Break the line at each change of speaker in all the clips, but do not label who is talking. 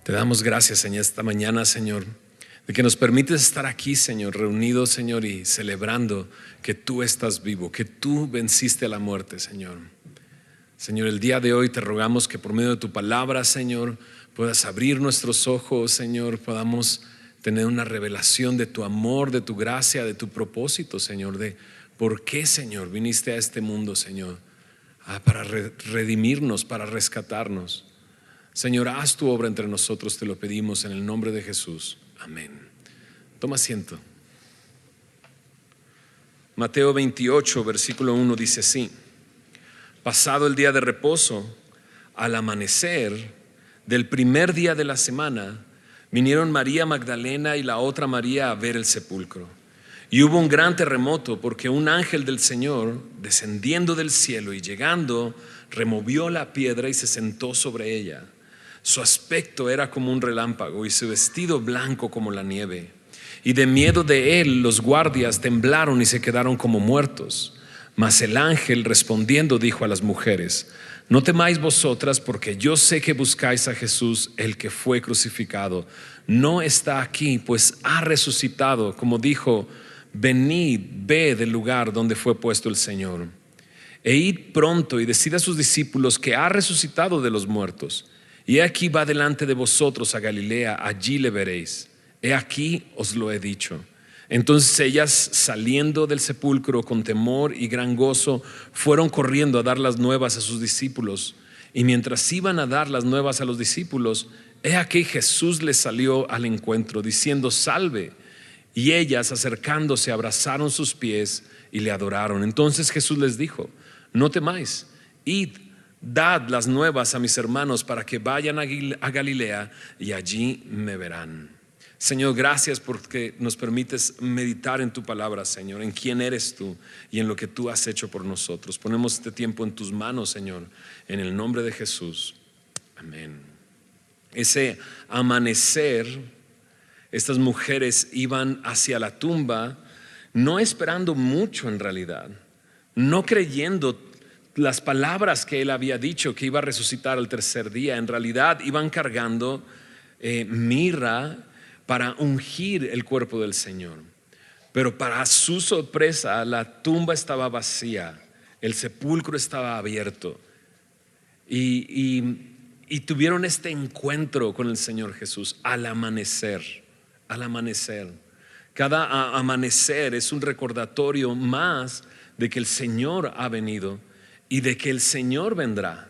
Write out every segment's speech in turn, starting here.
Te damos gracias en esta mañana, Señor, de que nos permites estar aquí, Señor, reunidos, Señor, y celebrando que tú estás vivo, que tú venciste a la muerte, Señor. Señor, el día de hoy te rogamos que por medio de tu palabra, Señor, puedas abrir nuestros ojos, Señor, podamos tener una revelación de tu amor, de tu gracia, de tu propósito, Señor, de por qué, Señor, viniste a este mundo, Señor, para redimirnos, para rescatarnos. Señor, haz tu obra entre nosotros, te lo pedimos en el nombre de Jesús. Amén. Toma asiento. Mateo 28, versículo 1 dice así: pasado el día de reposo, al amanecer del primer día de la semana, vinieron María Magdalena y la otra María a ver el sepulcro. Y hubo un gran terremoto, porque un ángel del Señor, descendiendo del cielo y llegando, removió la piedra y se sentó sobre ella. Su aspecto era como un relámpago y su vestido blanco como la nieve. Y de miedo de él los guardias temblaron y se quedaron como muertos. Mas el ángel respondiendo dijo a las mujeres: no temáis vosotras, porque yo sé que buscáis a Jesús, el que fue crucificado. No está aquí, pues ha resucitado, como dijo. Venid, ve del lugar donde fue puesto el Señor. E id pronto y decid a sus discípulos que ha resucitado de los muertos. Y he aquí va delante de vosotros a Galilea, allí le veréis. He aquí os lo he dicho. Entonces ellas, saliendo del sepulcro con temor y gran gozo, fueron corriendo a dar las nuevas a sus discípulos. Y mientras iban a dar las nuevas a los discípulos, he aquí Jesús les salió al encuentro, diciendo: salve. Y ellas, acercándose, abrazaron sus pies y le adoraron. Entonces Jesús les dijo: no temáis, id, dad las nuevas a mis hermanos para que vayan a Galilea y allí me verán. Señor, gracias porque nos permites meditar en tu palabra, Señor, en quién eres tú y en lo que tú has hecho por nosotros. Ponemos este tiempo en tus manos, Señor, en el nombre de Jesús. Amén. Ese amanecer, estas mujeres iban hacia la tumba, no esperando mucho en realidad, no creyendo las palabras que él había dicho, que iba a resucitar al tercer día. En realidad iban cargando mirra para ungir el cuerpo del Señor. Pero para su sorpresa, la tumba estaba vacía, el sepulcro estaba abierto, y tuvieron este encuentro con el Señor Jesús al amanecer. Al amanecer. Cada amanecer es un recordatorio más de que el Señor ha venido y de que el Señor vendrá.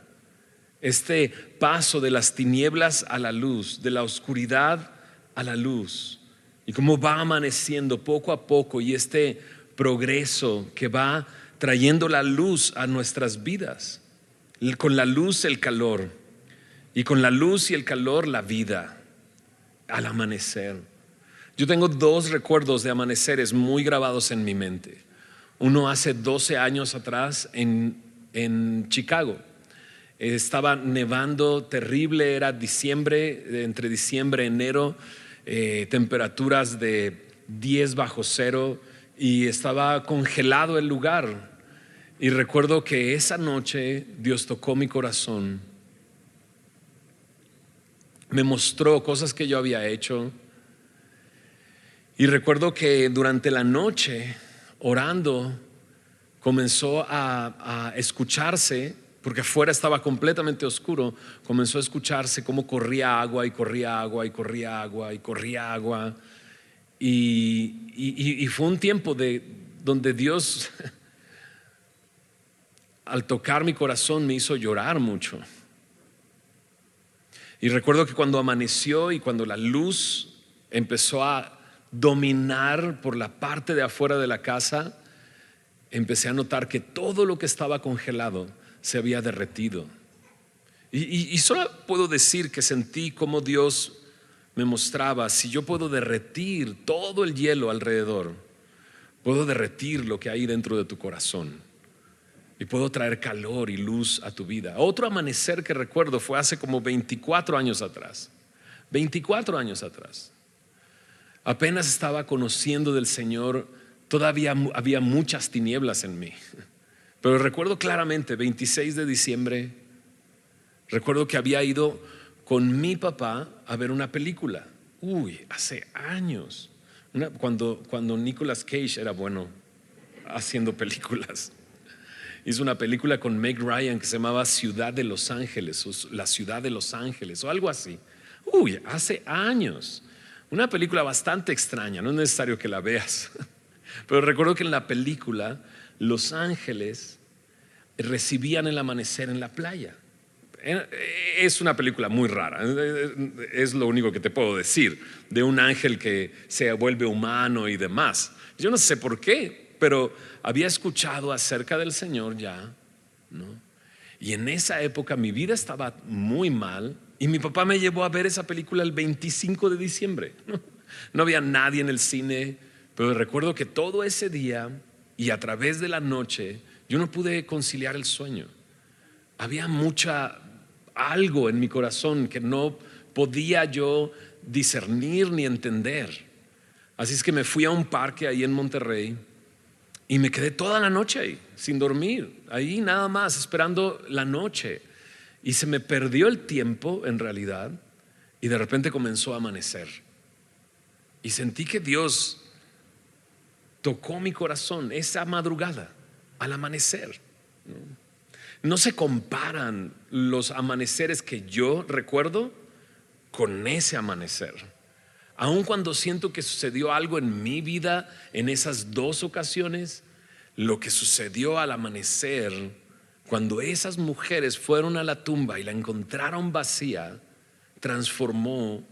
Este paso de las tinieblas a la luz, de la oscuridad a la luz, y cómo va amaneciendo poco a poco, y este progreso que va trayendo la luz a nuestras vidas. Con la luz el calor, y con la luz y el calor la vida al amanecer. Yo tengo dos recuerdos de amaneceres muy grabados en mi mente. Uno hace 12 años atrás en Chicago. Estaba nevando terrible, era diciembre, entre diciembre y enero, temperaturas de 10 bajo cero, y estaba congelado el lugar. Y recuerdo que esa noche Dios tocó mi corazón, me mostró cosas que yo había hecho. Y recuerdo que durante la noche, orando, comenzó a escucharse, porque afuera estaba completamente oscuro, comenzó a escucharse cómo corría agua y corría agua y corría agua y corría agua. Y fue un tiempo donde Dios, al tocar mi corazón, me hizo llorar mucho. Y recuerdo que cuando amaneció y cuando la luz empezó a dominar por la parte de afuera de la casa, empecé a notar que todo lo que estaba congelado se había derretido. Y solo puedo decir que sentí como Dios me mostraba: si yo puedo derretir todo el hielo alrededor, puedo derretir lo que hay dentro de tu corazón, y puedo traer calor y luz a tu vida. Otro amanecer que recuerdo fue hace como 24 años atrás. 24 años atrás. Apenas estaba conociendo del Señor, todavía había muchas tinieblas en mí. Pero recuerdo claramente, 26 de diciembre, recuerdo que había ido con mi papá a ver una película. Hace años, cuando Nicolas Cage era bueno haciendo películas. Hizo una película con Meg Ryan que se llamaba Ciudad de Los Ángeles, o La Ciudad de Los Ángeles, o algo así. Hace años. Una película bastante extraña, no es necesario que la veas. Pero recuerdo que en la película los ángeles recibían el amanecer en la playa. Es una película muy rara, es lo único que te puedo decir, de un ángel que se vuelve humano y demás. Yo no sé por qué, pero había escuchado acerca del Señor ya, ¿no? Y en esa época mi vida estaba muy mal y mi papá me llevó a ver esa película el 25 de diciembre. No había nadie en el cine, pero recuerdo que todo ese día y a través de la noche yo no pude conciliar el sueño. Había algo en mi corazón que no podía yo discernir ni entender. Así es que me fui a un parque ahí en Monterrey y me quedé toda la noche ahí, sin dormir, ahí nada más, esperando la noche. Y se me perdió el tiempo en realidad y de repente comenzó a amanecer. Y sentí que Dios tocó mi corazón esa madrugada al amanecer. No se comparan los amaneceres que yo recuerdo con ese amanecer. Aun cuando siento que sucedió algo en mi vida en esas dos ocasiones, lo que sucedió al amanecer, cuando esas mujeres fueron a la tumba y la encontraron vacía, transformó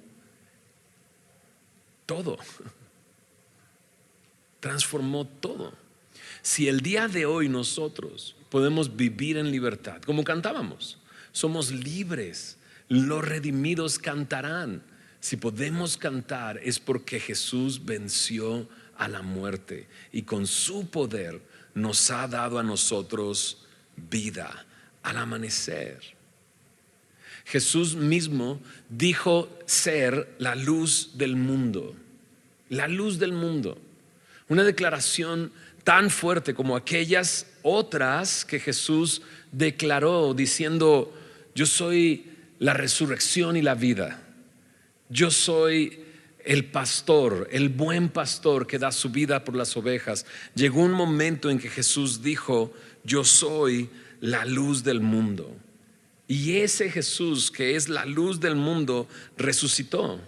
todo. Transformó todo. Si el día de hoy nosotros podemos vivir en libertad, como cantábamos, somos libres, los redimidos cantarán. Si podemos cantar es porque Jesús venció a la muerte y con su poder nos ha dado a nosotros vida al amanecer. Jesús mismo dijo ser la luz del mundo, la luz del mundo. Una declaración tan fuerte como aquellas otras que Jesús declaró diciendo: yo soy la resurrección y la vida. Yo soy el pastor, el buen pastor que da su vida por las ovejas. Llegó un momento en que Jesús dijo: yo soy la luz del mundo. Y ese Jesús que es la luz del mundo resucitó.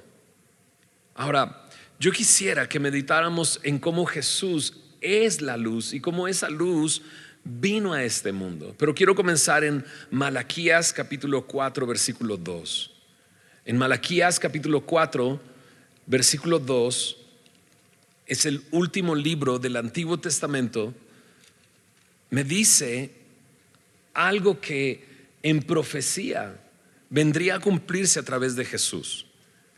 Ahora, yo quisiera que meditáramos en cómo Jesús es la luz y cómo esa luz vino a este mundo. Pero quiero comenzar en Malaquías capítulo 4 versículo 2. En Malaquías capítulo 4 versículo 2 es el último libro del Antiguo Testamento. Me dice algo que en profecía vendría a cumplirse a través de Jesús.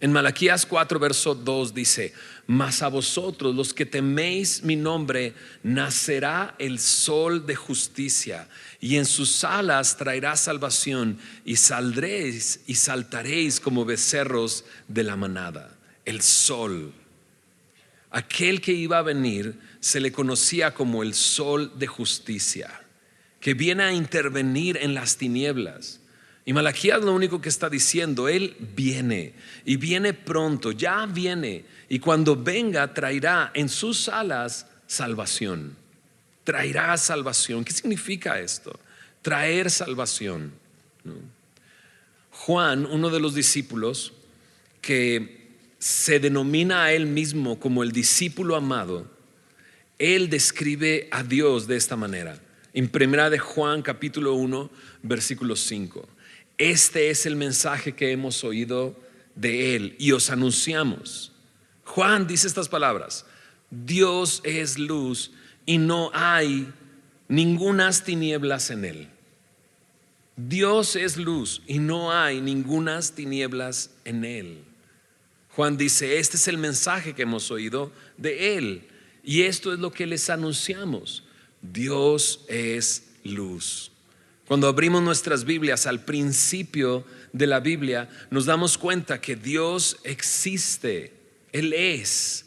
En Malaquías 4 verso 2 dice: mas a vosotros los que teméis mi nombre nacerá el sol de justicia, y en sus alas traerá salvación, y saldréis y saltaréis como becerros de la manada. El sol, aquel que iba a venir, se le conocía como el sol de justicia, que viene a intervenir en las tinieblas. Y Malaquías lo único que está diciendo: Él viene y viene pronto, ya viene, y cuando venga traerá en sus alas salvación. Traerá salvación. ¿Qué significa esto? Traer salvación. Juan, uno de los discípulos que se denomina a él mismo como el discípulo amado, él describe a Dios de esta manera. En primera de Juan capítulo 1 versículo 5: este es el mensaje que hemos oído de él y os anunciamos. Juan dice estas palabras: Dios es luz y no hay ningunas tinieblas en él. Dios es luz y no hay ningunas tinieblas en él. Juan dice: este es el mensaje que hemos oído de él y esto es lo que les anunciamos: Dios es luz. Cuando abrimos nuestras Biblias al principio de la Biblia, nos damos cuenta que Dios existe. Él es.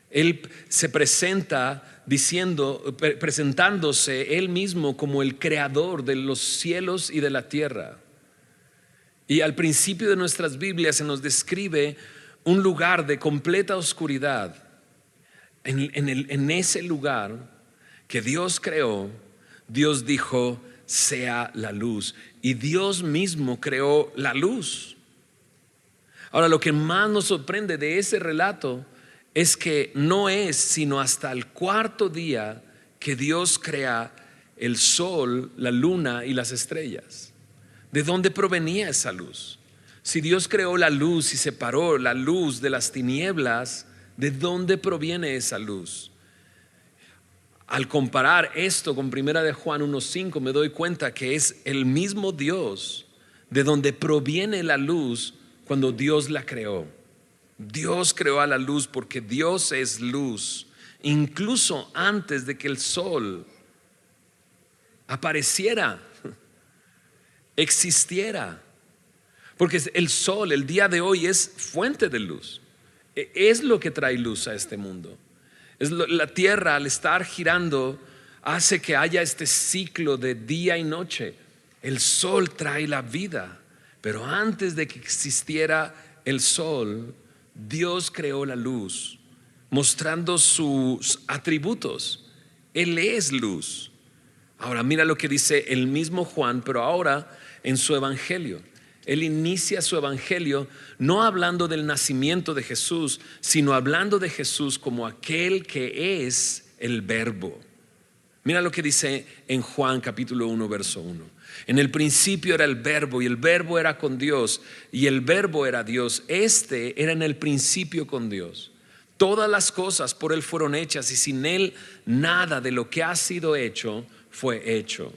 Él se presenta presentándose Él mismo como el creador de los cielos y de la tierra. Y al principio de nuestras Biblias se nos describe un lugar de completa oscuridad. En ese lugar que Dios creó, Dios dijo: sea la luz. Y Dios mismo creó la luz. Ahora, lo que más nos sorprende de ese relato es que no es sino hasta el cuarto día que Dios crea el sol, la luna y las estrellas. ¿De dónde provenía esa luz? Si Dios creó la luz y separó la luz de las tinieblas, ¿de dónde proviene esa luz? Al comparar esto con 1 de Juan 1:5, me doy cuenta que es el mismo Dios de donde proviene la luz cuando Dios la creó. Dios creó a la luz porque Dios es luz, incluso antes de que el sol apareciera, existiera. Porque el sol, el día de hoy, es fuente de luz. Es lo que trae luz a este mundo. La tierra, al estar girando, hace que haya este ciclo de día y noche. El sol trae la vida. Pero antes de que existiera el sol, Dios creó la luz, mostrando sus atributos. Él es luz. Ahora mira lo que dice el mismo Juan, pero ahora en su evangelio. Él inicia su evangelio no hablando del nacimiento de Jesús, sino hablando de Jesús como aquel que es el Verbo. Mira lo que dice en Juan capítulo 1 verso 1. En el principio era el Verbo, y el Verbo era con Dios, y el Verbo era Dios. Este era en el principio con Dios. Todas las cosas por Él fueron hechas, y sin Él nada de lo que ha sido hecho fue hecho.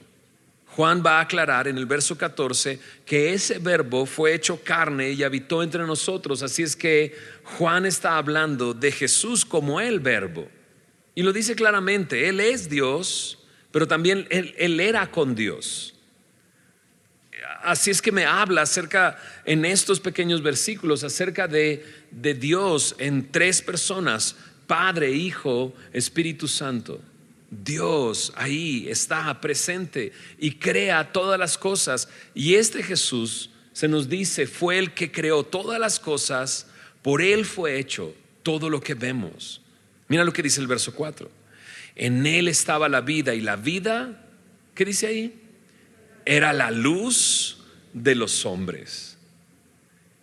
Juan va a aclarar en el verso 14 que ese Verbo fue hecho carne y habitó entre nosotros. Así es que Juan está hablando de Jesús como el Verbo, y lo dice claramente. Él es Dios, pero también él era con Dios. Así es que me habla acerca, en estos pequeños versículos, acerca de Dios en tres personas: Padre, Hijo, Espíritu Santo. Dios ahí está presente y crea todas las cosas. Y este Jesús, se nos dice, fue el que creó todas las cosas. Por Él fue hecho todo lo que vemos. Mira lo que dice el verso 4. En Él estaba la vida, y la vida, ¿qué dice ahí? Era la luz de los hombres.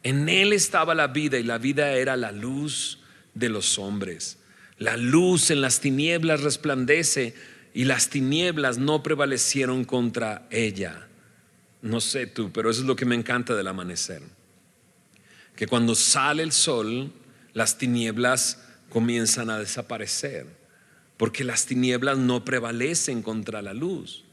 En Él estaba la vida, y la vida era la luz de los hombres. La luz en las tinieblas resplandece, y las tinieblas no prevalecieron contra ella. No sé tú, pero eso es lo que me encanta del amanecer, que cuando sale el sol, las tinieblas comienzan a desaparecer, porque las tinieblas no prevalecen contra la luz.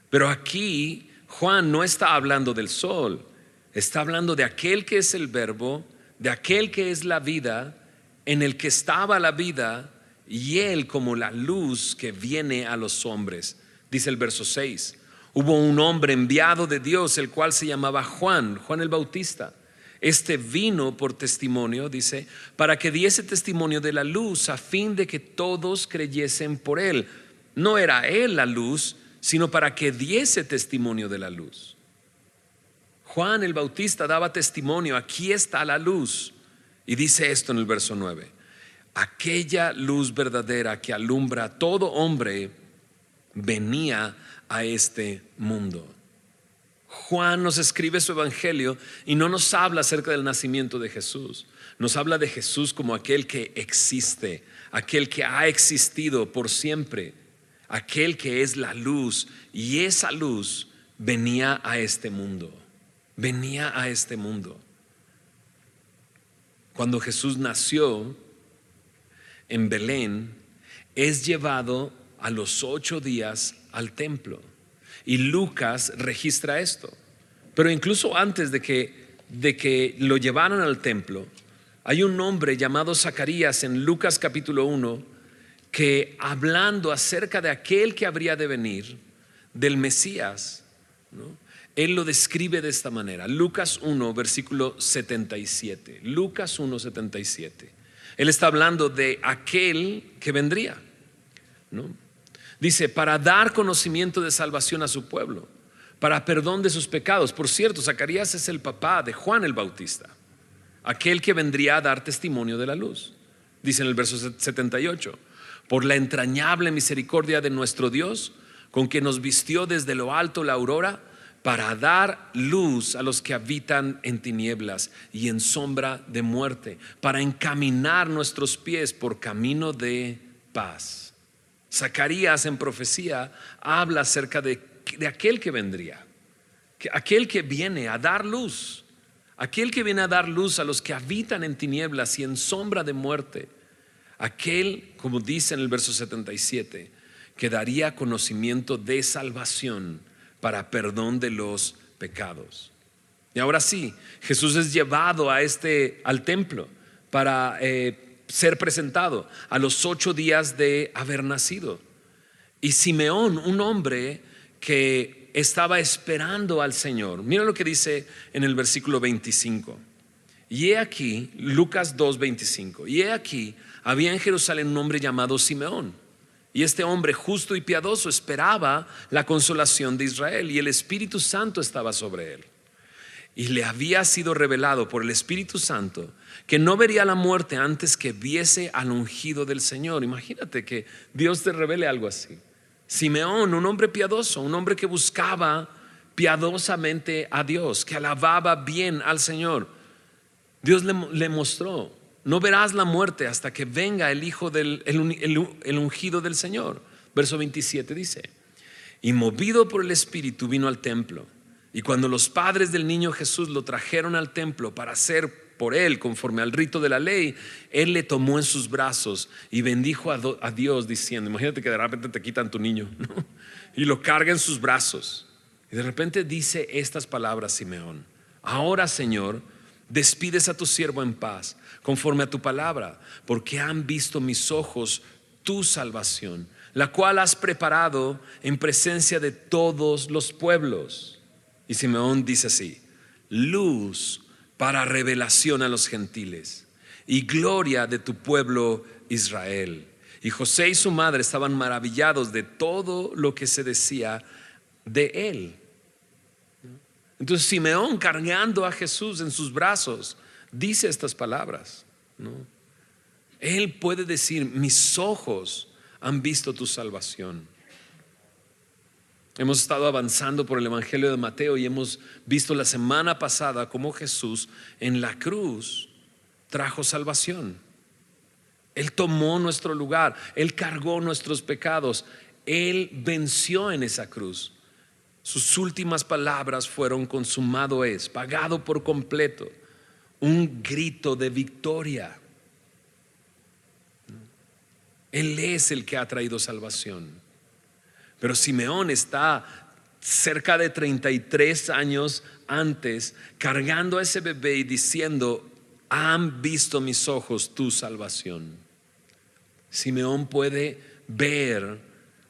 Pero aquí Juan no está hablando del sol, está hablando de aquel que es el Verbo, de aquel que es la vida, en el que estaba la vida, y Él como la luz que viene a los hombres. Dice el verso 6: hubo un hombre enviado de Dios, el cual se llamaba Juan el Bautista. Este vino por testimonio, dice, para que diese testimonio de la luz, a fin de que todos creyesen por él. No era él la luz, sino para que diese testimonio de la luz. Juan el Bautista daba testimonio: aquí está la luz. Y dice esto en el verso 9: aquella luz verdadera que alumbra a todo hombre venía a este mundo. Juan nos escribe su evangelio y no nos habla acerca del nacimiento de Jesús. Nos habla de Jesús como aquel que existe, aquel que ha existido por siempre, aquel que es la luz, y esa luz venía a este mundo. Venía a este mundo. Cuando Jesús nació en Belén, es llevado a los 8 días al templo, y Lucas registra esto. Pero incluso antes de que lo llevaran al templo, hay un hombre llamado Zacarías en Lucas capítulo 1, que hablando acerca de aquel que habría de venir, del Mesías, ¿no? Él lo describe de esta manera. Lucas 1 versículo 77. Lucas 1 77. Él está hablando de aquel que vendría, ¿no? Dice: para dar conocimiento de salvación a su pueblo, para perdón de sus pecados. Por cierto, Zacarías es el papá de Juan el Bautista, aquel que vendría a dar testimonio de la luz. Dice en el verso 78: por la entrañable misericordia de nuestro Dios, con que nos vistió desde lo alto la aurora, para dar luz a los que habitan en tinieblas y en sombra de muerte, para encaminar nuestros pies por camino de paz. Zacarías en profecía habla acerca de aquel que vendría, aquel que viene a dar luz, aquel que viene a dar luz a los que habitan en tinieblas y en sombra de muerte, aquel, como dice en el verso 77, que daría conocimiento de salvación para perdón de los pecados. Y ahora sí, Jesús es llevado al templo para ser presentado a los 8 días de haber nacido. Y Simeón, un hombre que estaba esperando al Señor, mira lo que dice en el versículo 25. Y he aquí, Lucas 2:25, y he aquí, había en Jerusalén un hombre llamado Simeón. Y este hombre justo y piadoso esperaba la consolación de Israel, y el Espíritu Santo estaba sobre él. Y le había sido revelado por el Espíritu Santo que no vería la muerte antes que viese al ungido del Señor. Imagínate que Dios te revele algo así. Simeón, un hombre piadoso, un hombre que buscaba piadosamente a Dios, que alababa bien al Señor. Dios le mostró: no verás la muerte hasta que venga el hijo el ungido del Señor. Verso 27 dice: y movido por el Espíritu vino al templo. Y cuando los padres del niño Jesús lo trajeron al templo para hacer por él conforme al rito de la ley, él le tomó en sus brazos y bendijo a Dios diciendo, imagínate que de repente te quitan tu niño, ¿no? Y lo carga en sus brazos. Y de repente dice estas palabras Simeón: ahora, Señor, despides a tu siervo en paz, conforme a tu palabra, porque han visto mis ojos tu salvación, la cual has preparado en presencia de todos los pueblos. Y Simeón dice así: luz para revelación a los gentiles y gloria de tu pueblo Israel. Y José y su madre estaban maravillados de todo lo que se decía de él. Entonces Simeón, cargando a Jesús en sus brazos, dice estas palabras, ¿no? Él puede decir: mis ojos han visto tu salvación. Hemos estado avanzando por el Evangelio de Mateo y hemos visto la semana pasada cómo Jesús en la cruz trajo salvación. Él tomó nuestro lugar, Él cargó nuestros pecados, Él venció en esa cruz. Sus últimas palabras fueron: consumado es, pagado por completo. Un grito de victoria. Él es el que ha traído salvación. Pero Simeón está cerca de 33 años antes cargando a ese bebé y diciendo: han visto mis ojos tu salvación. Simeón puede ver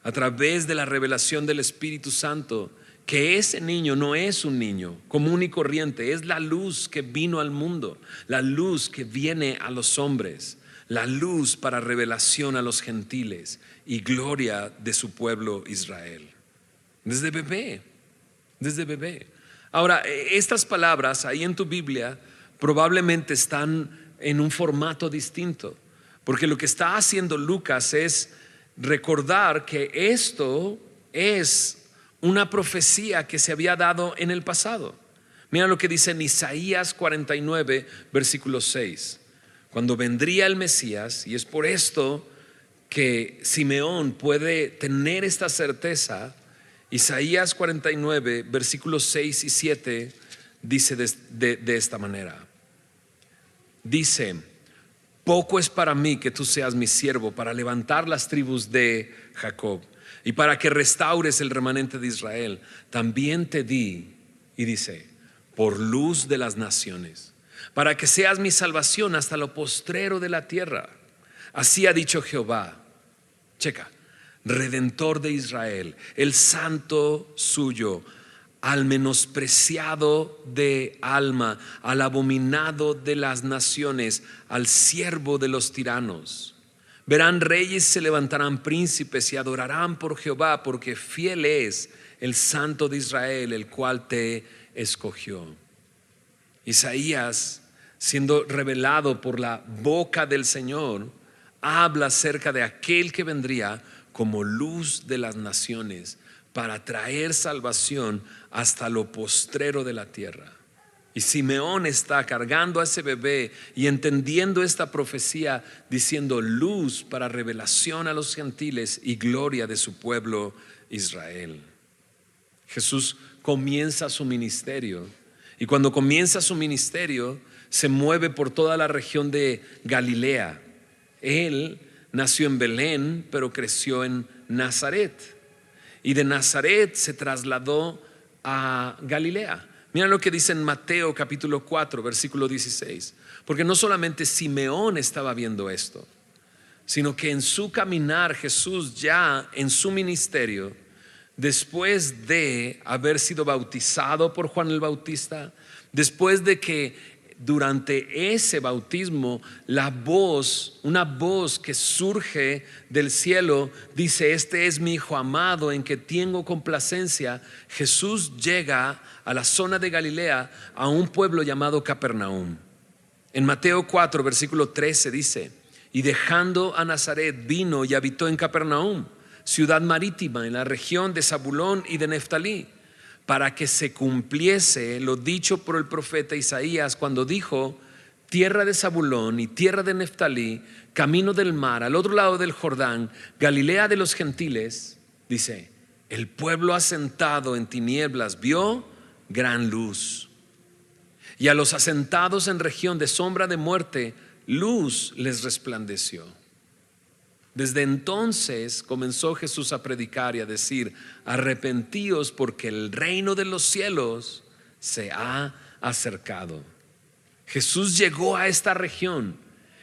a través de la revelación del Espíritu Santo que ese niño no es un niño común y corriente, es la luz que vino al mundo, la luz que viene a los hombres, la luz para revelación a los gentiles y gloria de su pueblo Israel. Desde bebé. Ahora, estas palabras ahí en tu Biblia probablemente están en un formato distinto, porque lo que está haciendo Lucas es recordar que esto es una profecía que se había dado en el pasado. Mira lo que dice en Isaías 49 versículo 6: cuando vendría el Mesías. Y es por esto que Simeón puede tener esta certeza. Isaías 49 versículos 6 y 7 dice de esta manera: dice: poco es para mí que tú seas mi siervo para levantar las tribus de Jacob y para que restaures el remanente de Israel. También te di, y dice, por luz de las naciones, para que seas mi salvación hasta lo postrero de la tierra. Así ha dicho Jehová, checa, Redentor de Israel, el santo suyo, al menospreciado de alma, al abominado de las naciones, al siervo de los tiranos. Verán reyes, se levantarán príncipes y adorarán por Jehová, porque fiel es el Santo de Israel, el cual te escogió. Isaías, siendo revelado por la boca del Señor, habla acerca de aquel que vendría como luz de las naciones para traer salvación hasta lo postrero de la tierra. Y Simeón está cargando a ese bebé y entendiendo esta profecía, diciendo: luz para revelación a los gentiles y gloria de su pueblo Israel. Jesús comienza su ministerio, y cuando comienza su ministerio se mueve por toda la región de Galilea. Él nació en Belén, pero creció en Nazaret, y de Nazaret se trasladó a Galilea. Mira lo que dice en Mateo capítulo 4 versículo 16, porque no solamente Simeón estaba viendo esto, sino que en su caminar Jesús, ya en su ministerio, después de haber sido bautizado por Juan el Bautista, después de que durante ese bautismo una voz que surge del cielo dice: este es mi Hijo amado en que tengo complacencia, Jesús llega a la zona de Galilea, a un pueblo llamado Capernaum. En Mateo 4 versículo 13 dice: y dejando a Nazaret vino y habitó en Capernaum, ciudad marítima en la región de Zabulón y de Neftalí, para que se cumpliese lo dicho por el profeta Isaías cuando dijo: tierra de Zabulón y tierra de Neftalí, camino del mar, al otro lado del Jordán, Galilea de los gentiles. Dice: el pueblo asentado en tinieblas vio gran luz, y a los asentados en región de sombra de muerte, luz les resplandeció. Desde entonces comenzó Jesús a predicar y a decir: arrepentíos, porque el reino de los cielos se ha acercado. Jesús llegó a esta región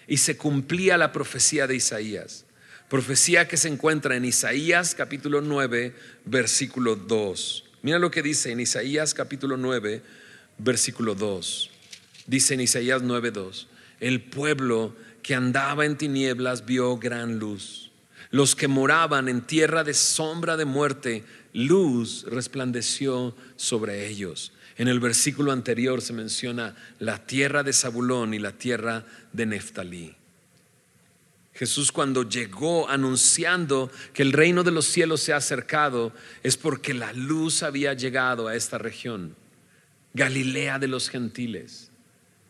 y se cumplía la profecía de Isaías, profecía que se encuentra en Isaías capítulo 9 versículo 2. Mira lo que dice en Isaías capítulo 9 versículo 2. Dice en Isaías 9:2: el pueblo que andaba en tinieblas vio gran luz, los que moraban en tierra de sombra de muerte, luz resplandeció sobre ellos. En el versículo anterior se menciona la tierra de Zabulón y la tierra de Neftalí. Jesús, cuando llegó anunciando que el reino de los cielos se ha acercado, es porque la luz había llegado a esta región, Galilea de los gentiles.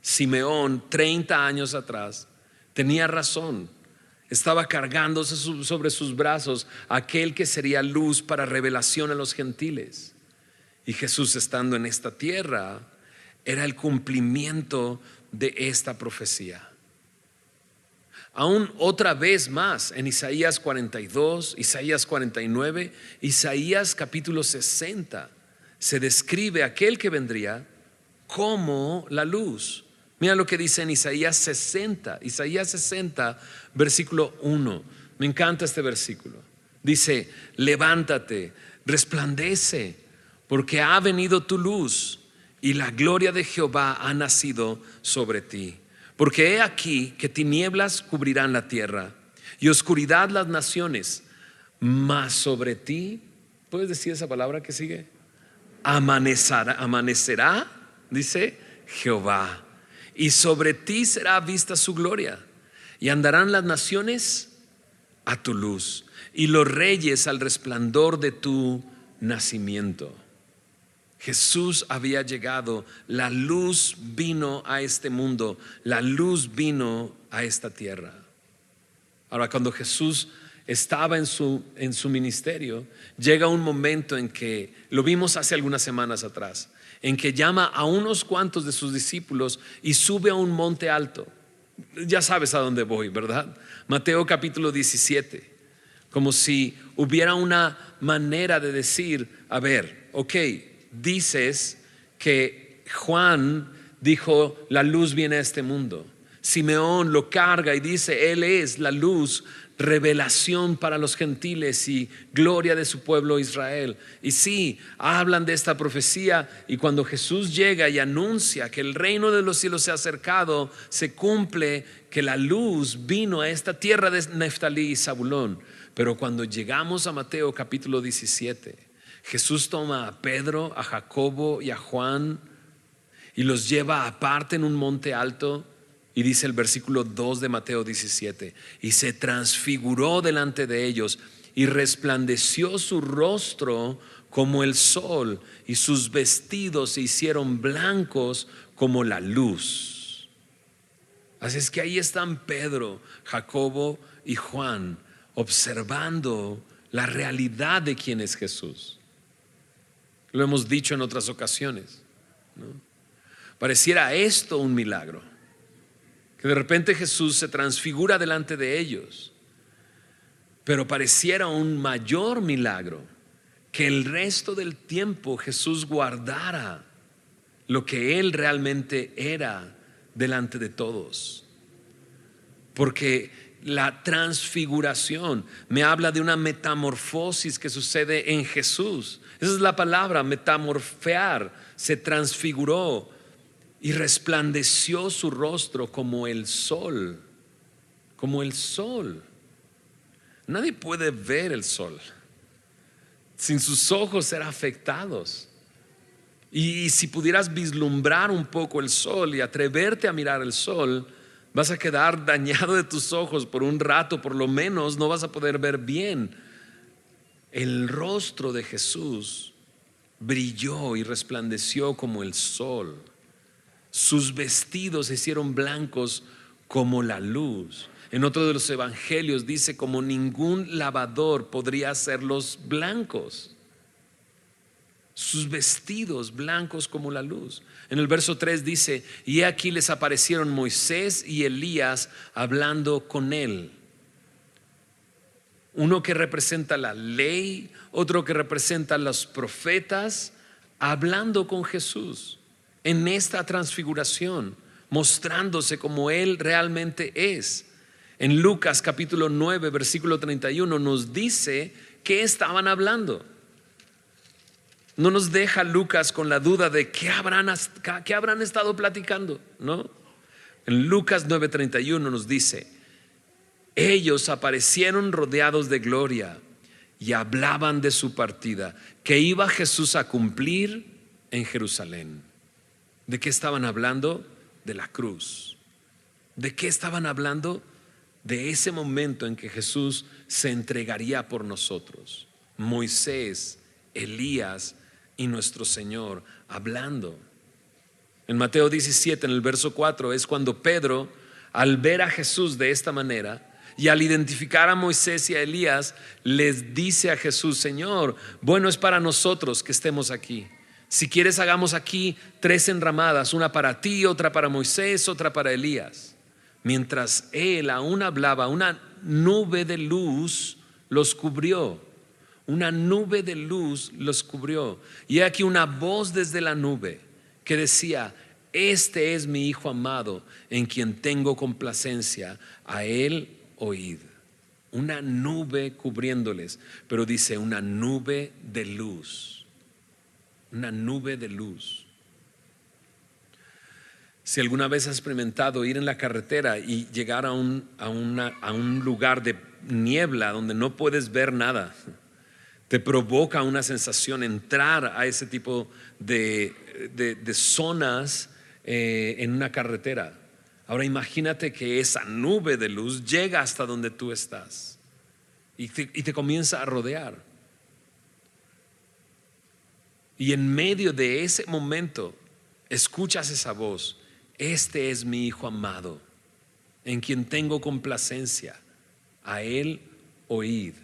Simeón, 30 años atrás, tenía razón. Estaba cargándose sobre sus brazos aquel que sería luz para revelación a los gentiles. Y Jesús, estando en esta tierra, era el cumplimiento de esta profecía. Aún otra vez más en Isaías 42, Isaías 49, Isaías capítulo 60, se describe aquel que vendría como la luz. Mira lo que dice en Isaías 60 versículo 1. Me encanta este versículo. Dice: levántate, resplandece, porque ha venido tu luz y la gloria de Jehová ha nacido sobre ti. Porque he aquí que tinieblas cubrirán la tierra y oscuridad las naciones, mas sobre ti, ¿puedes decir esa palabra que sigue? Amanecerá, dice Jehová, y sobre ti será vista su gloria, y andarán las naciones a tu luz y los reyes al resplandor de tu nacimiento. Jesús había llegado, la luz vino a este mundo, la luz vino a esta tierra. Ahora, cuando Jesús estaba en su ministerio, llega un momento en que, lo vimos hace algunas semanas atrás, en que llama a unos cuantos de sus discípulos y sube a un monte alto. Ya sabes a dónde voy, ¿verdad? Mateo capítulo 17, como si hubiera una manera de decir: a ver, ok, dices que Juan dijo la luz viene a este mundo, Simeón lo carga y dice él es la luz revelación para los gentiles y gloria de su pueblo Israel. Y sí, hablan de esta profecía, y cuando Jesús llega y anuncia que el reino de los cielos se ha acercado, se cumple que la luz vino a esta tierra de Neftalí y Zabulón. Pero cuando llegamos a Mateo capítulo 17, Jesús toma a Pedro, a Jacobo y a Juan y los lleva aparte en un monte alto. Y dice el versículo 2 de Mateo 17: y se transfiguró delante de ellos, y resplandeció su rostro como el sol, y sus vestidos se hicieron blancos como la luz. Así es que ahí están Pedro, Jacobo y Juan, observando la realidad de quién es Jesús. Lo hemos dicho en otras ocasiones, ¿no? Pareciera esto un milagro, que de repente Jesús se transfigura delante de ellos, pero pareciera un mayor milagro que el resto del tiempo Jesús guardara lo que Él realmente era delante de todos. Porque la transfiguración me habla de una metamorfosis que sucede en Jesús. Esa es la palabra, metamorfear. Se transfiguró y resplandeció su rostro como el sol. Como el sol. Nadie puede ver el sol sin sus ojos ser afectados. Y si pudieras vislumbrar un poco el sol y atreverte a mirar el sol, vas a quedar dañado de tus ojos por un rato, por lo menos no vas a poder ver bien. El rostro de Jesús brilló y resplandeció como el sol. Sus vestidos se hicieron blancos como la luz. En otro de los evangelios dice: como ningún lavador podría hacerlos blancos. Sus vestidos blancos como la luz. En el verso 3 dice: y aquí les aparecieron Moisés y Elías hablando con él. Uno que representa la ley, otro que representa a los profetas, hablando con Jesús en esta transfiguración, mostrándose como Él realmente es. En Lucas capítulo 9 versículo 31 nos dice que estaban hablando. No nos deja Lucas con la duda de qué habrán estado platicando, ¿no? En Lucas 9:31 nos dice: ellos aparecieron rodeados de gloria y hablaban de su partida, que iba Jesús a cumplir en Jerusalén. ¿De qué estaban hablando? De la cruz. ¿De qué estaban hablando? De ese momento en que Jesús se entregaría por nosotros. Moisés, Elías y nuestro Señor hablando. En Mateo 17, en el verso 4, es cuando Pedro, al ver a Jesús de esta manera y al identificar a Moisés y a Elías, les dice a Jesús: Señor, bueno es para nosotros que estemos aquí. Si quieres, hagamos aquí 3 enramadas, una para ti, otra para Moisés, otra para Elías. Mientras él aún hablaba, una nube de luz los cubrió. Una nube de luz los cubrió. Y aquí una voz desde la nube que decía: este es mi Hijo amado, en quien tengo complacencia, a él oíd. Una nube cubriéndoles, pero dice una nube de luz. Una nube de luz. Si alguna vez has experimentado ir en la carretera y llegar a un lugar de niebla donde no puedes ver nada, te provoca una sensación entrar a ese tipo de zonas en una carretera. Ahora imagínate que esa nube de luz llega hasta donde tú estás y te comienza a rodear. Y en medio de ese momento escuchas esa voz: este es mi Hijo amado, en quien tengo complacencia, a él oíd.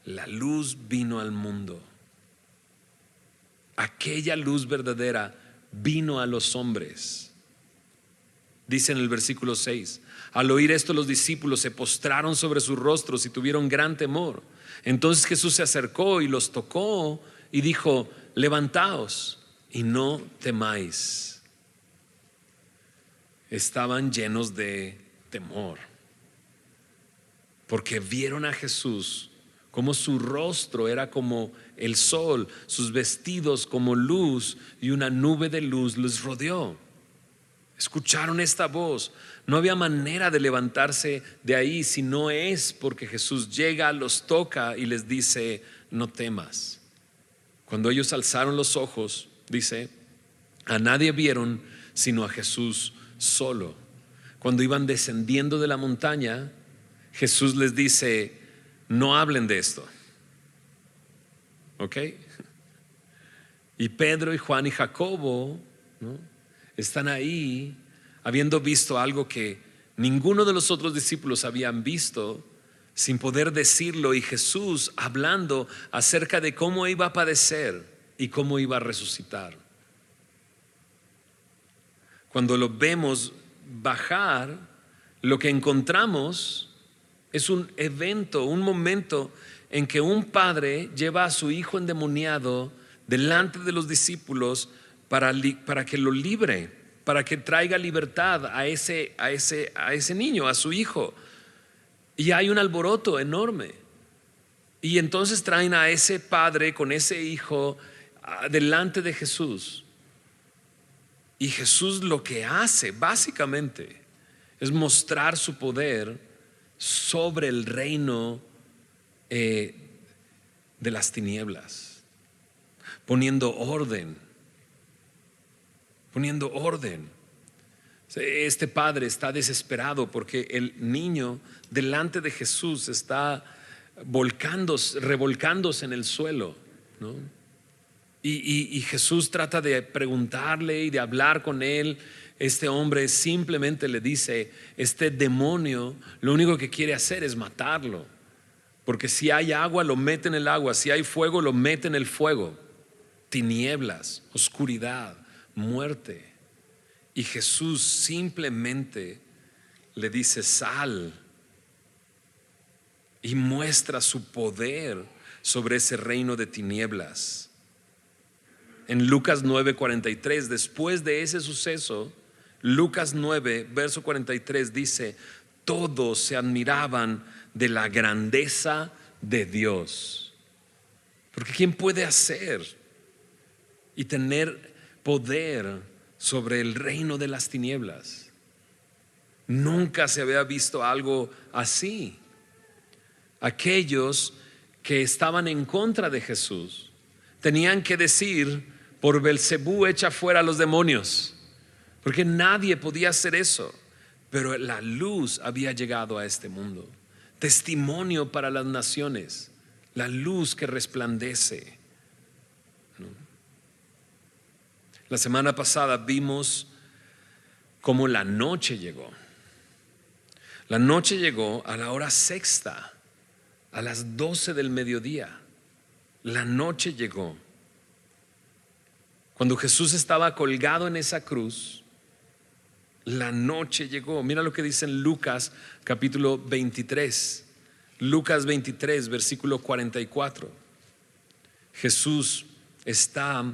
La luz vino al mundo. Aquella luz verdadera vino a los hombres. Dice en el versículo 6: al oír esto, los discípulos se postraron sobre sus rostros y tuvieron gran temor. Entonces Jesús se acercó y los tocó y dijo: levantaos y no temáis. Estaban llenos de temor. porque vieron a Jesús, como su rostro era como el sol, sus vestidos como luz, y una nube de luz les rodeó. Escucharon esta voz. No había manera de levantarse de ahí si no es porque Jesús llega, los toca y les dice: no temas. Cuando ellos alzaron los ojos, dice, a nadie vieron sino a Jesús solo. Cuando iban descendiendo de la montaña, Jesús les dice: no hablen de esto. ¿Ok? Y Pedro y Juan y Jacobo, ¿no?, están ahí habiendo visto algo que ninguno de los otros discípulos habían visto, sin poder decirlo, y Jesús hablando acerca de cómo iba a padecer y cómo iba a resucitar. Cuando lo vemos bajar, lo que encontramos es un evento, un momento en que un padre lleva a su hijo endemoniado delante de los discípulos para que lo libre, para que traiga libertad a ese niño, a su hijo. Y hay un alboroto enorme. Y entonces traen a ese padre con ese hijo delante de Jesús. Y Jesús lo que hace básicamente es mostrar su poder sobre el reino de las tinieblas, poniendo orden. Este padre está desesperado porque el niño delante de Jesús está revolcándose en el suelo, ¿no? Y Jesús trata de preguntarle y de hablar con él. Este hombre simplemente le dice: este demonio lo único que quiere hacer es matarlo, porque si hay agua lo mete en el agua, si hay fuego lo mete en el fuego. Tinieblas, oscuridad, muerte. Y Jesús simplemente le dice: sal, y muestra su poder sobre ese reino de tinieblas. En Lucas 9:43, después de ese suceso, Lucas 9 verso 43 dice: todos se admiraban de la grandeza de Dios. Porque ¿quién puede hacer y tener poder sobre el reino de las tinieblas? Nunca se había visto algo así. Aquellos que estaban en contra de Jesús tenían que decir: por Belcebú echa fuera a los demonios, porque nadie podía hacer eso. Pero la luz había llegado a este mundo, testimonio para las naciones, la luz que resplandece. La semana pasada vimos cómo la noche llegó. La noche llegó a la hora sexta, a las 12 del mediodía. La noche llegó. Cuando Jesús estaba colgado en esa cruz, la noche llegó. Mira lo que dice en Lucas capítulo 23. Lucas 23 versículo 44. Jesús está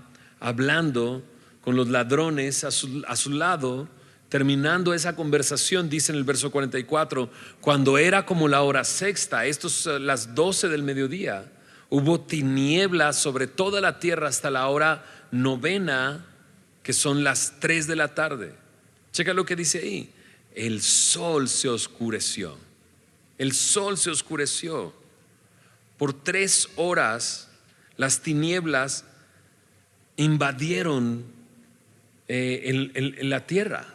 hablando con los ladrones a su lado, terminando esa conversación. Dice en el verso 44: cuando era como la hora sexta, esto es las 12 del mediodía, hubo tinieblas sobre toda la tierra hasta la hora novena, que son las 3 de la tarde. Checa lo que dice ahí: el sol se oscureció. El sol se oscureció. Por 3 horas las tinieblas invadieron en la tierra.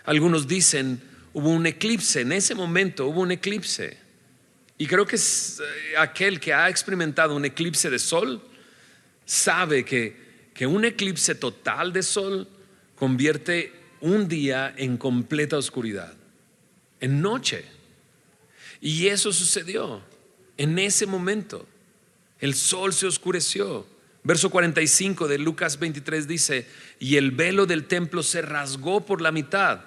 Algunos dicen hubo un eclipse. En ese momento hubo un eclipse, y creo que es aquel que ha experimentado un eclipse de sol sabe que un eclipse total de sol convierte un día en completa oscuridad, en noche. Y eso sucedió en ese momento. El sol se oscureció. Verso 45 de Lucas 23 dice: y el velo del templo se rasgó por la mitad.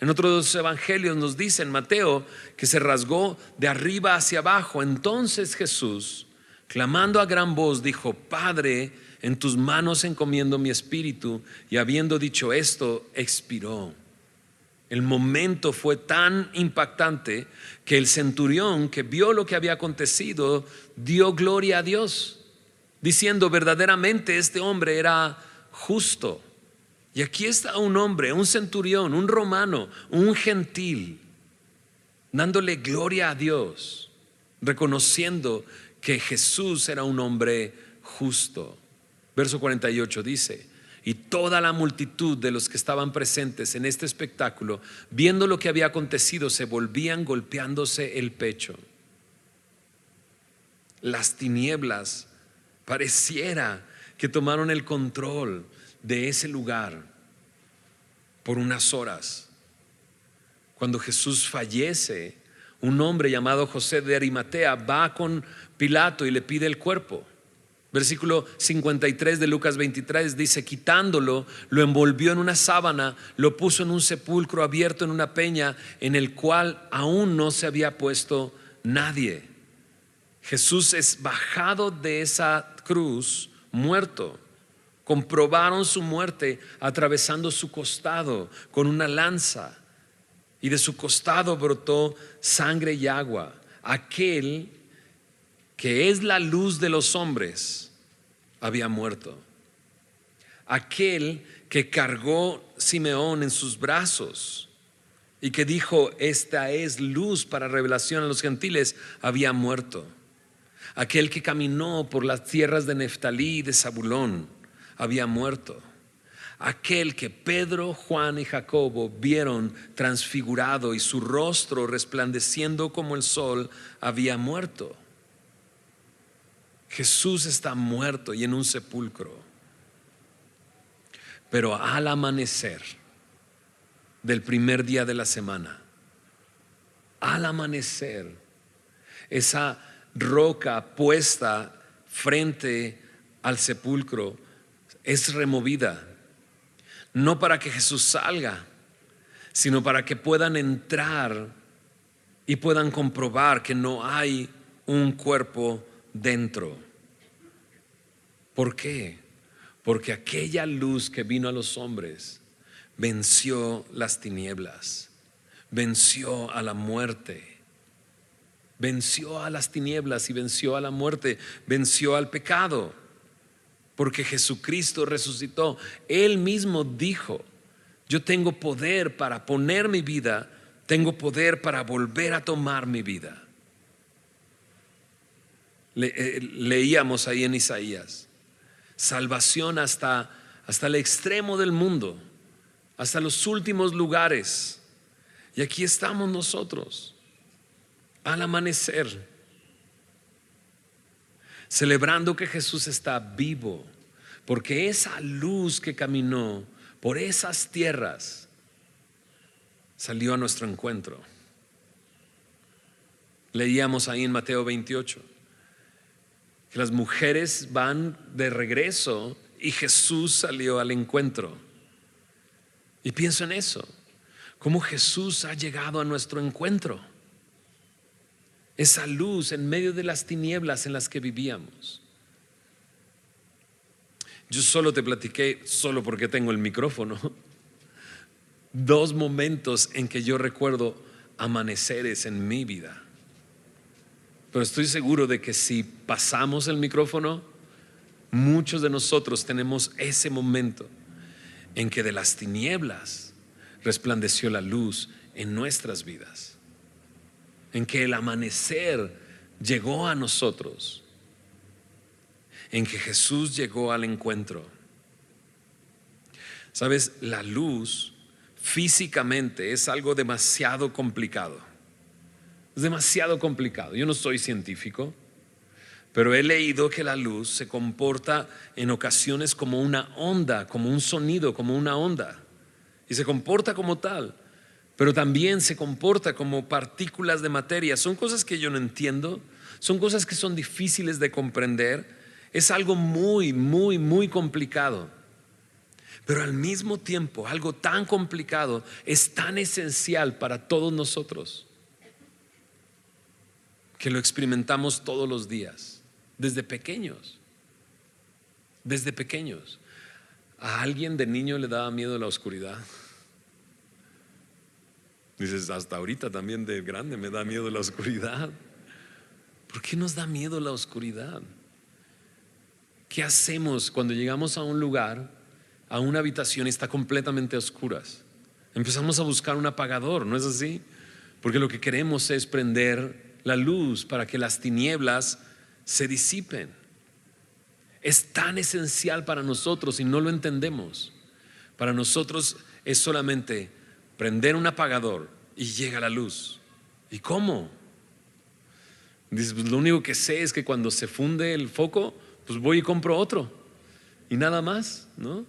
En otros evangelios nos dice, en Mateo, que se rasgó de arriba hacia abajo. Entonces Jesús, clamando a gran voz, dijo: Padre, en tus manos encomiendo mi espíritu. Y habiendo dicho esto, expiró. El momento fue tan impactante que el centurión, que vio lo que había acontecido, dio gloria a Dios, diciendo: verdaderamente este hombre era justo. Y aquí está un hombre, un centurión, un romano, un gentil, dándole gloria a Dios, reconociendo que Jesús era un hombre justo. Verso 48 dice: y toda la multitud de los que estaban presentes en este espectáculo, viendo lo que había acontecido, se volvían golpeándose el pecho. Las tinieblas pareciera que tomaron el control de ese lugar por unas horas. Cuando Jesús fallece, un hombre llamado José de Arimatea va con Pilato y le pide el cuerpo. Versículo 53 de Lucas 23 dice: quitándolo, lo envolvió en una sábana, lo puso en un sepulcro abierto en una peña, en el cual aún no se había puesto nadie. Jesús es bajado de esa cruz muerto. Comprobaron su muerte atravesando su costado con una lanza, y de su costado brotó sangre y agua. Aquel que es la luz de los hombres había muerto. Aquel que cargó Simeón en sus brazos y que dijo: esta es luz para revelación a los gentiles, había muerto. Aquel que caminó por las tierras de Neftalí y de Zabulón había muerto. Aquel que Pedro, Juan y Jacobo vieron transfigurado y su rostro resplandeciendo como el sol, había muerto. Jesús está muerto y en un sepulcro. Pero al amanecer del primer día de la semana, al amanecer, esa roca puesta frente al sepulcro es removida, no para que Jesús salga, sino para que puedan entrar y puedan comprobar que no hay un cuerpo dentro. ¿Por qué? Porque aquella luz que vino a los hombres venció las tinieblas, venció a la muerte, venció a las tinieblas y venció a la muerte, venció al pecado. Porque Jesucristo resucitó. Él mismo dijo: yo tengo poder para poner mi vida, tengo poder para volver a tomar mi vida. Leíamos ahí en Isaías: salvación hasta el extremo del mundo, hasta los últimos lugares. Y aquí estamos nosotros al amanecer, celebrando que Jesús está vivo, porque esa luz que caminó por esas tierras salió a nuestro encuentro. Leíamos ahí en Mateo 28 que las mujeres van de regreso y Jesús salió al encuentro. Y pienso en eso, cómo Jesús ha llegado a nuestro encuentro. Esa luz en medio de las tinieblas en las que vivíamos. Yo solo te platiqué, solo porque tengo el micrófono, 2 momentos en que yo recuerdo amaneceres en mi vida. Pero estoy seguro de que si pasamos el micrófono, muchos de nosotros tenemos ese momento en que de las tinieblas resplandeció la luz en nuestras vidas, en que el amanecer llegó a nosotros, en que Jesús llegó al encuentro. Sabes, la luz físicamente es algo demasiado complicado. Es demasiado complicado. Yo no soy científico, pero he leído que la luz se comporta en ocasiones como una onda, como un sonido, como una onda. Y se comporta como tal, pero también se comporta como partículas de materia. Son cosas que yo no entiendo, son cosas que son difíciles de comprender. Es algo muy, muy, muy complicado. Pero al mismo tiempo, algo tan complicado es tan esencial para todos nosotros, que lo experimentamos todos los días, desde pequeños. Desde pequeños. ¿A alguien de niño le daba miedo la oscuridad? Dices, hasta ahorita también de grande me da miedo la oscuridad. ¿Por qué nos da miedo la oscuridad? ¿Qué hacemos cuando llegamos a un lugar, a una habitación y está completamente a oscuras? Empezamos a buscar un apagador, ¿no es así? Porque lo que queremos es prender la luz para que las tinieblas se disipen. Es tan esencial para nosotros y no lo entendemos. Para nosotros es solamente prender un apagador y llega la luz. ¿Y cómo? Dices, pues lo único que sé es que cuando se funde el foco, pues voy y compro otro y nada más, ¿no?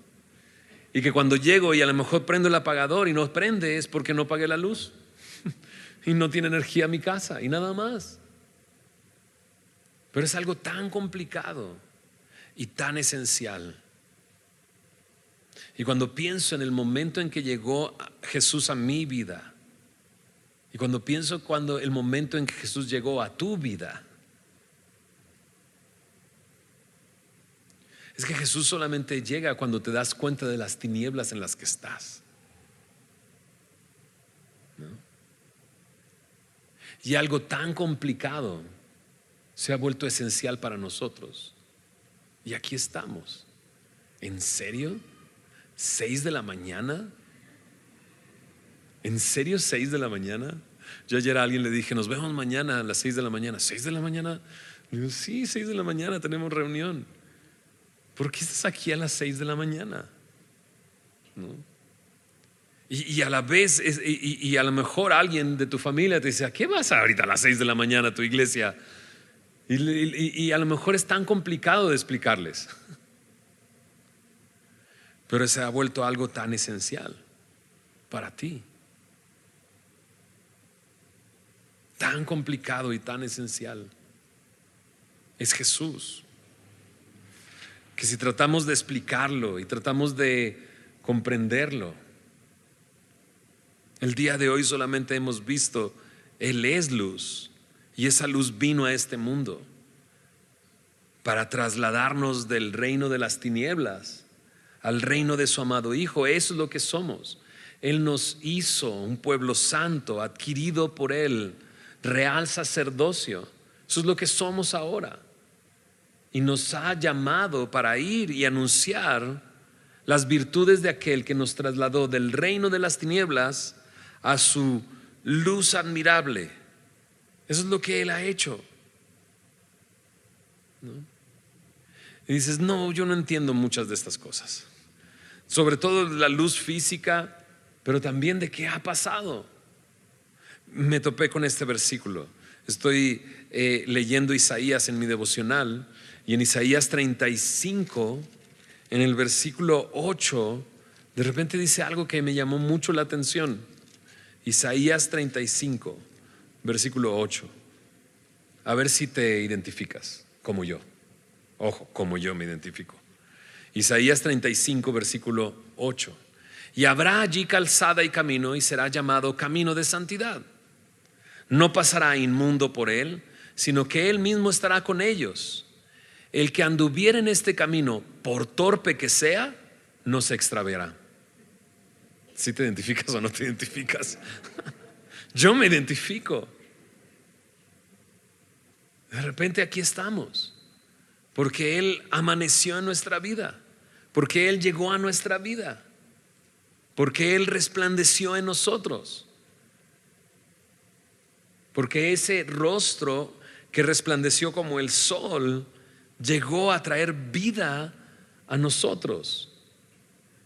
Y que cuando llego y a lo mejor prendo el apagador y no prende, es porque no pagué la luz y no tiene energía mi casa y nada más. Pero es algo tan complicado y tan esencial. Y cuando pienso en el momento en que llegó Jesús a mi vida, y cuando pienso el momento en que Jesús llegó a tu vida, es que Jesús solamente llega cuando te das cuenta de las tinieblas en las que estás, ¿no? Y algo tan complicado se ha vuelto esencial para nosotros. Y aquí estamos. ¿En serio? ¿6 de la mañana? ¿En serio 6 de la mañana? Yo ayer a alguien le dije, nos vemos mañana a las 6 de la mañana. ¿6 de la mañana? Le digo, sí, 6 de la mañana tenemos reunión. ¿Por qué estás aquí a las 6 de la mañana? ¿No? Y a la vez, y a lo mejor alguien de tu familia te dice, ¿a qué vas ahorita a las 6 de la mañana a tu iglesia? Y a lo mejor es tan complicado de explicarles. Pero se ha vuelto algo tan esencial para ti. Tan complicado y tan esencial. Es Jesús. Que si tratamos de explicarlo y tratamos de comprenderlo, el día de hoy solamente hemos visto, Él es luz y esa luz vino a este mundo para trasladarnos del reino de las tinieblas al reino de su amado Hijo. Eso es lo que somos. Él nos hizo un pueblo santo, adquirido por Él, real sacerdocio. Eso es lo que somos ahora. Y nos ha llamado para ir y anunciar las virtudes de aquel que nos trasladó del reino de las tinieblas a su luz admirable. Eso es lo que Él ha hecho, ¿no? Y dices, no, yo no entiendo muchas de estas cosas, sobre todo la luz física, pero también de qué ha pasado. Me topé con este versículo. Estoy leyendo Isaías en mi devocional, y en Isaías 35, en el versículo 8, de repente dice algo que me llamó mucho la atención. Isaías 35, versículo 8. A ver si te identificas como yo. Ojo, como yo me identifico. Isaías 35, versículo 8. Y habrá allí calzada y camino, y será llamado camino de santidad. No pasará inmundo por él, sino que él mismo estará con ellos. El que anduviere en este camino, por torpe que sea, no se extraviará. ¿Sí te identificas o no te identificas? Yo me identifico. De repente aquí estamos, porque Él amaneció en nuestra vida, porque Él llegó a nuestra vida, porque Él resplandeció en nosotros, porque ese rostro que resplandeció como el sol llegó a traer vida a nosotros.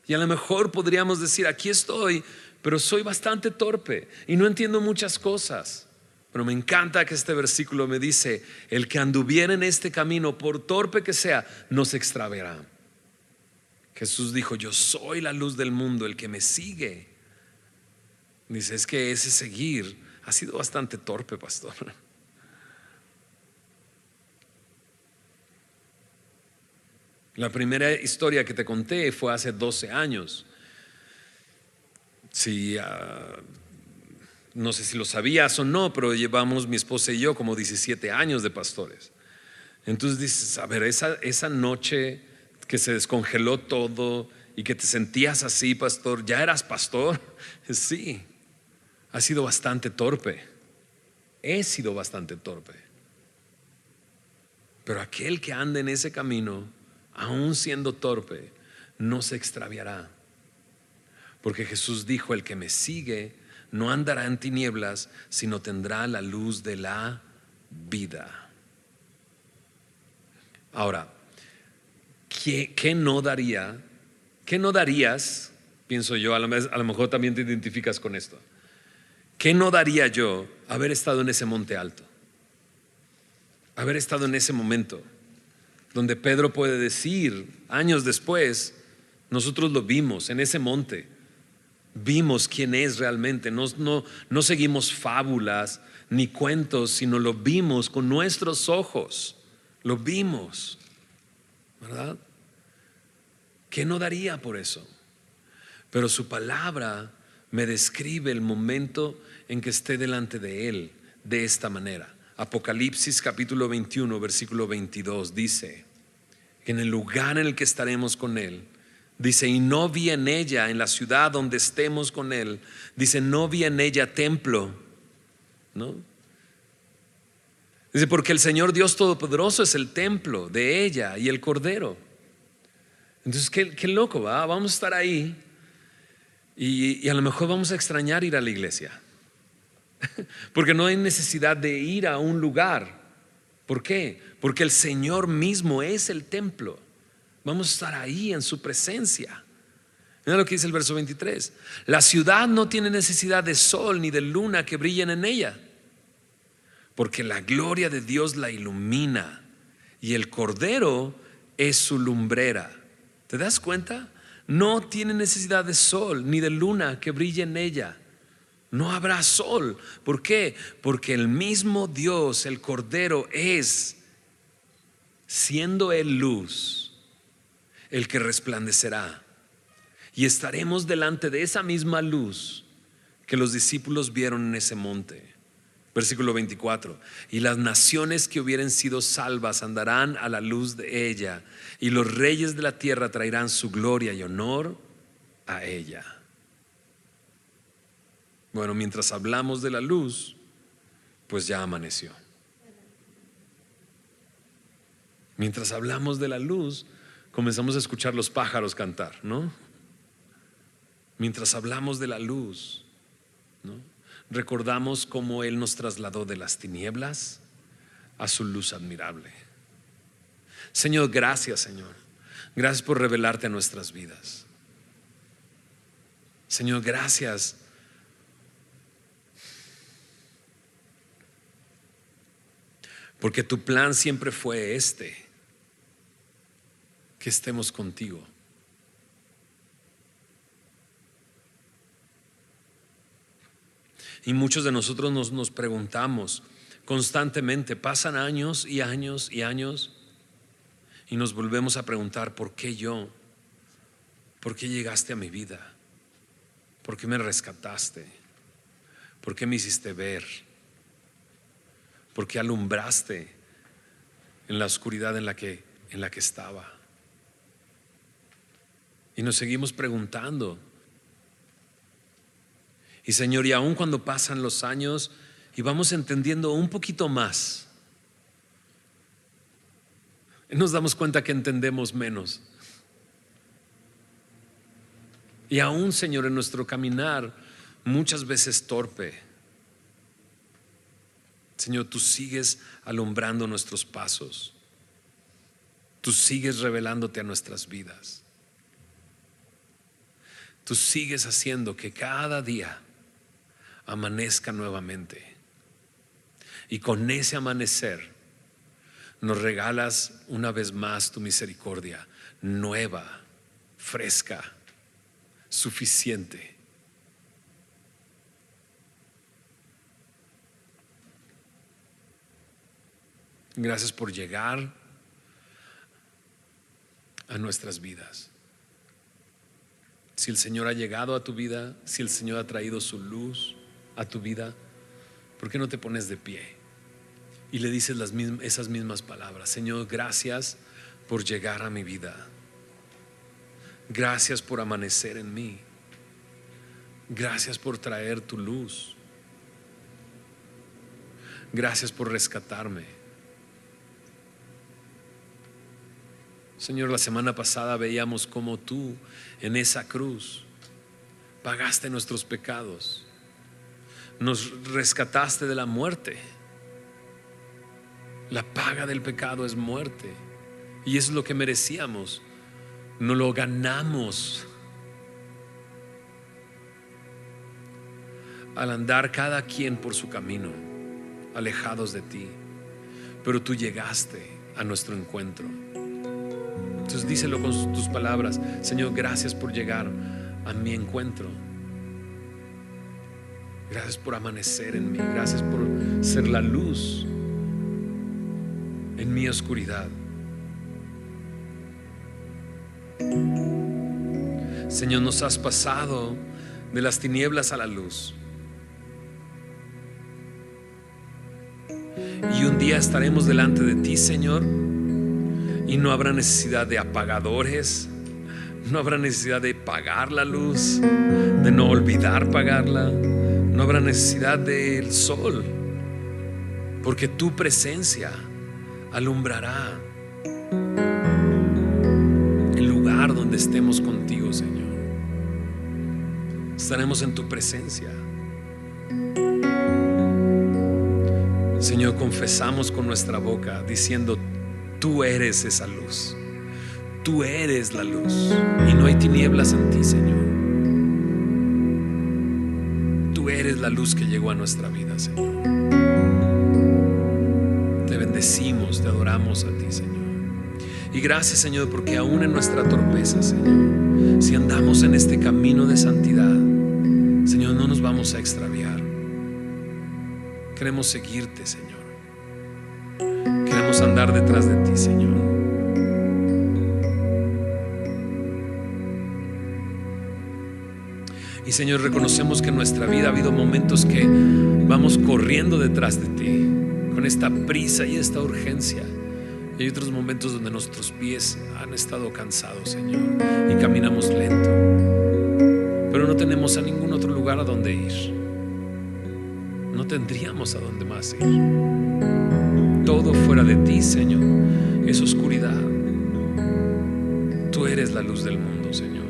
Y a lo mejor podríamos decir, aquí estoy, pero soy bastante torpe y no entiendo muchas cosas. Pero me encanta que este versículo me dice, el que anduviera en este camino, por torpe que sea, no se extraviará. Jesús dijo, yo soy la luz del mundo, el que me sigue. Dice, es que ese seguir ha sido bastante torpe, pastor. La primera historia que te conté fue hace 12 años. Sí, no sé si lo sabías o no, pero llevamos mi esposa y yo como 17 años de pastores. Entonces dices, a ver, esa noche que se descongeló todo y que te sentías así, pastor, ¿ya eras pastor? Sí. ha sido bastante torpe. He sido bastante torpe. Pero aquel que anda en ese camino, aún siendo torpe, no se extraviará. Porque Jesús dijo: el que me sigue no andará en tinieblas, sino tendrá la luz de la vida. Ahora, ¿qué no daría? ¿Qué no darías? Pienso yo, a lo mejor también te identificas con esto. ¿Qué no daría yo haber estado en ese monte alto? Haber estado en ese momento donde Pedro puede decir, años después, nosotros lo vimos en ese monte. Vimos quién es realmente. No seguimos fábulas ni cuentos, sino lo vimos con nuestros ojos. Lo vimos, ¿verdad? ¿Qué no daría por eso? Pero su palabra me describe el momento en que esté delante de Él de esta manera. Apocalipsis capítulo 21 versículo 22 dice que en el lugar en el que estaremos con Él, dice, y no vi en ella, en la ciudad donde estemos con Él, dice, no vi en ella templo, ¿no? Dice, porque el Señor Dios Todopoderoso es el templo de ella y el Cordero. Entonces, qué loco, ¿va? Vamos a estar ahí y a lo mejor vamos a extrañar ir a la iglesia. Porque no hay necesidad de ir a un lugar. ¿Por qué? Porque el Señor mismo es el templo. Vamos a estar ahí en su presencia. Mira lo que dice el verso 23. La ciudad no tiene necesidad de sol ni de luna que brillen en ella, porque la gloria de Dios la ilumina y el Cordero es su lumbrera. ¿Te das cuenta? No tiene necesidad de sol ni de luna que brille en ella. No habrá sol. ¿Por qué? Porque el mismo Dios, el Cordero, es, siendo Él luz, el que resplandecerá. Y estaremos delante de esa misma luz que los discípulos vieron en ese monte. Versículo 24. Y las naciones que hubieren sido salvas andarán a la luz de ella, y los reyes de la tierra traerán su gloria y honor a ella. Bueno, mientras hablamos de la luz, pues ya amaneció. Mientras hablamos de la luz, comenzamos a escuchar los pájaros cantar, ¿no? Mientras hablamos de la luz, ¿no? Recordamos cómo Él nos trasladó de las tinieblas a su luz admirable. Señor, gracias, Señor. Gracias por revelarte a nuestras vidas. Señor, gracias porque tu plan siempre fue que estemos contigo. Y muchos de nosotros nos preguntamos constantemente, pasan años y años y años, y nos volvemos a preguntar, ¿por qué yo? ¿Por qué llegaste a mi vida? ¿Por qué me rescataste? ¿Por qué me hiciste ver? ¿Por qué alumbraste en la oscuridad en la que estaba? Y nos seguimos preguntando. Y Señor, y aun cuando pasan los años y vamos entendiendo un poquito más, nos damos cuenta que entendemos menos. Y aún, Señor, en nuestro caminar muchas veces torpe, Señor, tú sigues alumbrando nuestros pasos. Tú sigues revelándote a nuestras vidas. Tú sigues haciendo que cada día amanezca nuevamente. Y con ese amanecer nos regalas una vez más tu misericordia nueva, fresca, suficiente. Gracias por llegar a nuestras vidas. Si el Señor ha llegado a tu vida, si el Señor ha traído su luz a tu vida, ¿por qué no te pones de pie y le dices esas mismas palabras? Señor, gracias por llegar a mi vida. Gracias por amanecer en mí. Gracias por traer tu luz. Gracias por rescatarme. Señor, la semana pasada veíamos cómo tú en esa cruz pagaste nuestros pecados, nos rescataste de la muerte. La paga del pecado es muerte, y eso es lo que merecíamos. No lo ganamos al andar cada quien por su camino, alejados de ti, pero tú llegaste a nuestro encuentro. Entonces díselo con tus palabras: Señor, gracias por llegar a mi encuentro. Gracias por amanecer en mí. Gracias por ser la luz en mi oscuridad. Señor, nos has pasado de las tinieblas a la luz, y un día estaremos delante de ti, Señor, y no habrá necesidad de apagadores, no habrá necesidad de pagar la luz, de no olvidar pagarla, no habrá necesidad del sol, porque tu presencia alumbrará el lugar donde estemos contigo, Señor. Estaremos en tu presencia. Señor, confesamos con nuestra boca diciendo: tú eres esa luz, tú eres la luz, y no hay tinieblas en ti, Señor. Tú eres la luz que llegó a nuestra vida, Señor. Te bendecimos, te adoramos a ti, Señor. Y gracias, Señor, porque aún en nuestra torpeza, Señor, si andamos en este camino de santidad, Señor, no nos vamos a extraviar. Queremos seguirte, Señor. Queremos andar detrás de ti, Señor. Y Señor, reconocemos que en nuestra vida ha habido momentos que vamos corriendo detrás de ti con esta prisa y esta urgencia, y hay otros momentos donde nuestros pies han estado cansados, Señor, y caminamos lento, pero no tenemos a ningún otro lugar a donde ir. No tendríamos a dónde más ir. Todo fuera de ti, Señor, es oscuridad. Tú eres la luz del mundo, Señor.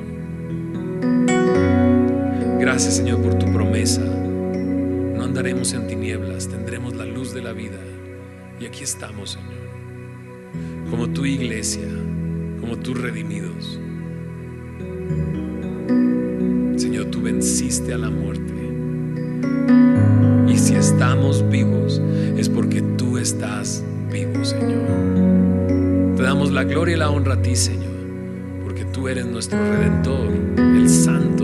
Gracias, Señor, por tu promesa. No andaremos en tinieblas, tendremos la luz de la vida. Y aquí estamos, Señor, como tu iglesia, como tus redimidos. Señor, tú venciste a la muerte, y si estamos vivos es porque tú estás vivo, Señor. Te damos la gloria y la honra a ti, Señor, porque tú eres nuestro Redentor, el Santo